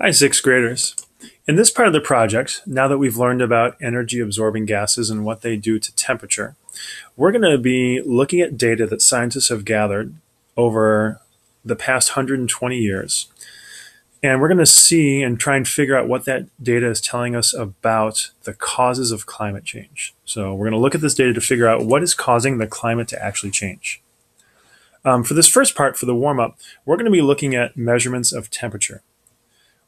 Hi, sixth graders. In this part of the project, now that we've learned about energy absorbing gases and what they do to temperature, we're going to be looking at data that scientists have gathered over the past 120 years. And we're going to see and try and figure out what that data is telling us about the causes of climate change. So we're going to look at this data to figure out what is causing the climate to actually change. For this first part, for the warm-up, we're going to be looking at measurements of temperature.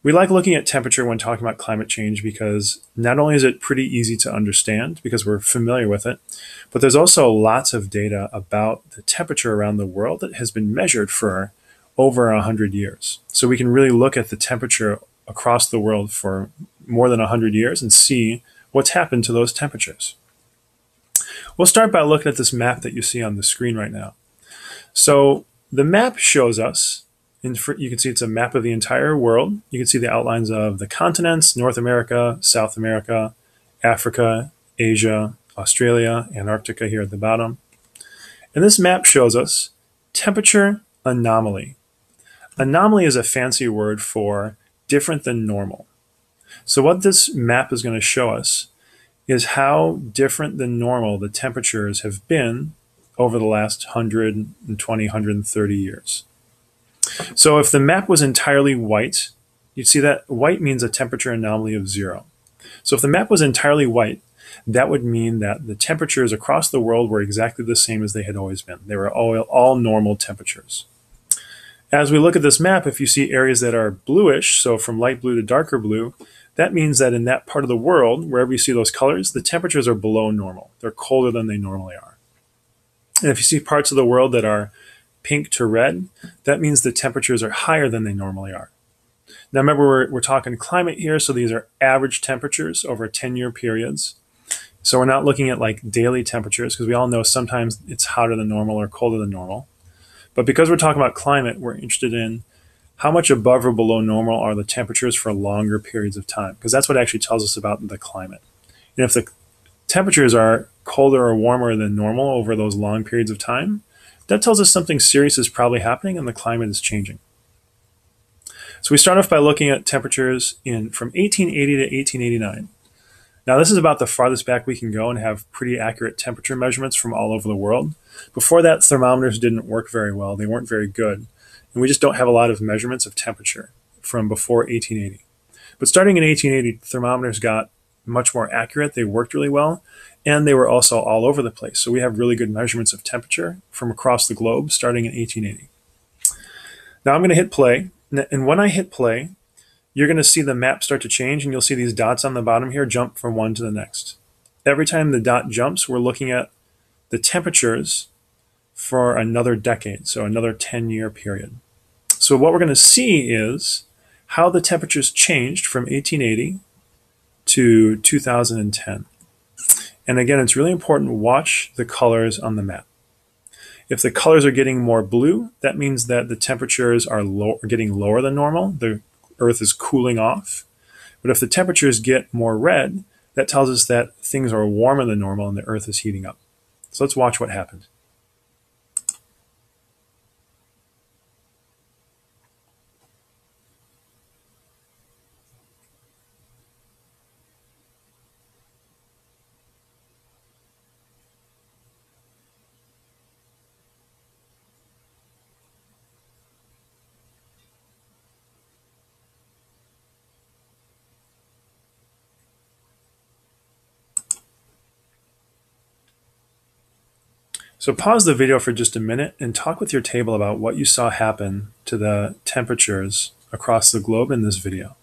We like looking at temperature when talking about climate change because not only is it pretty easy to understand because we're familiar with it, but there's also lots of data about the temperature around the world that has been measured for over 100 years. So we can really look at the temperature across the world for more than 100 years and see what's happened to those temperatures. We'll start by looking at this map that you see on the screen right now. So the map shows us, you can see it's a map of the entire world. You can see the outlines of the continents: North America, South America, Africa, Asia, Australia, Antarctica here at the bottom. And this map shows us temperature anomaly. Anomaly is a fancy word for different than normal. So what this map is going to show us is how different than normal the temperatures have been over the last 120, 130 years. So if the map was entirely white, you'd see that white means a temperature anomaly of 0. So if the map was entirely white, that would mean that the temperatures across the world were exactly the same as they had always been. They were all normal temperatures. As we look at this map, if you see areas that are bluish, so from light blue to darker blue, that means that in that part of the world, wherever you see those colors, the temperatures are below normal. They're colder than they normally are. And if you see parts of the world that are pink to red, that means the temperatures are higher than they normally are. Now remember, we're talking climate here, so these are average temperatures over 10-year periods. So we're not looking at like daily temperatures because we all know sometimes it's hotter than normal or colder than normal. But because we're talking about climate, we're interested in how much above or below normal are the temperatures for longer periods of time, because that's what actually tells us about the climate. And if the temperatures are colder or warmer than normal over those long periods of time, that tells us something serious is probably happening and the climate is changing. So we start off by looking at temperatures from 1880 to 1889. Now this is about the farthest back we can go and have pretty accurate temperature measurements from all over the world. Before that, thermometers didn't work very well. They weren't very good. And we just don't have a lot of measurements of temperature from before 1880. But starting in 1880, thermometers got much more accurate. They worked really well. And they were also all over the place. So we have really good measurements of temperature from across the globe starting in 1880. Now I'm going to hit play. And when I hit play, you're going to see the map start to change. And you'll see these dots on the bottom here jump from one to the next. Every time the dot jumps, we're looking at the temperatures for another decade. So another 10-year period. So what we're going to see is how the temperatures changed from 1880 to 2010. And again, it's really important to watch the colors on the map. If the colors are getting more blue, that means that the temperatures are getting lower than normal. The Earth is cooling off. But if the temperatures get more red, that tells us that things are warmer than normal and the Earth is heating up. So let's watch what happened. So pause the video for just a minute and talk with your table about what you saw happen to the temperatures across the globe in this video.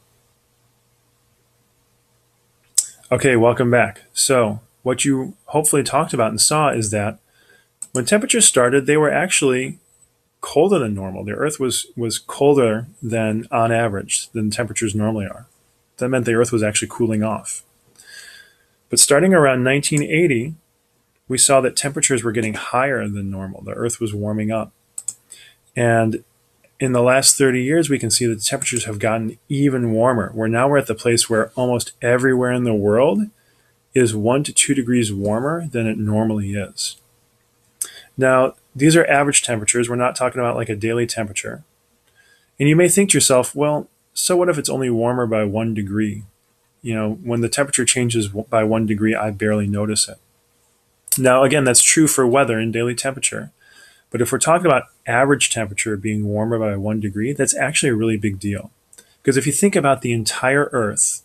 Okay, welcome back. So what you hopefully talked about and saw is that when temperatures started, they were actually colder than normal. The Earth was colder than on average than temperatures normally are. That meant the Earth was actually cooling off. But starting around 1980, we saw that temperatures were getting higher than normal. The Earth was warming up. And in the last 30 years, we can see that temperatures have gotten even warmer. Now we're at the place where almost everywhere in the world is 1 to 2 degrees warmer than it normally is. Now, these are average temperatures. We're not talking about like a daily temperature. And you may think to yourself, well, So what if it's only warmer by 1 degree? When the temperature changes by 1 degree, I barely notice it. Now, again, that's true for weather and daily temperature. But if we're talking about average temperature being warmer by 1 degree, that's actually a really big deal. Because if you think about the entire Earth,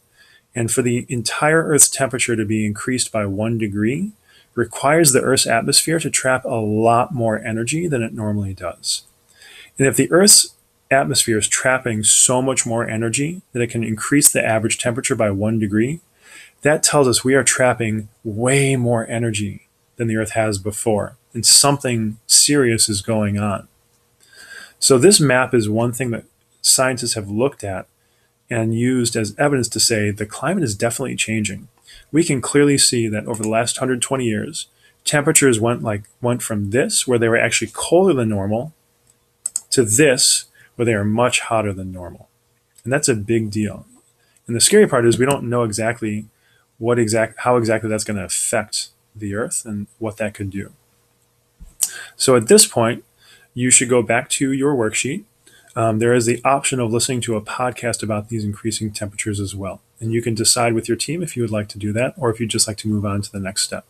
and for the entire Earth's temperature to be increased by 1 degree, requires the Earth's atmosphere to trap a lot more energy than it normally does. And if the Earth's atmosphere is trapping so much more energy that it can increase the average temperature by 1 degree, that tells us we are trapping way more energy than the Earth has before, and something serious is going on. So this map is one thing that scientists have looked at and used as evidence to say the climate is definitely changing. We can clearly see that over the last 120 years, temperatures went from this, where they were actually colder than normal, to this, where they are much hotter than normal. And that's a big deal. And the scary part is we don't know exactly how exactly that's going to affect the Earth and what that could do. So at this point, you should go back to your worksheet. There is the option of listening to a podcast about these increasing temperatures as well. And you can decide with your team if you would like to do that, or if you'd just like to move on to the next step.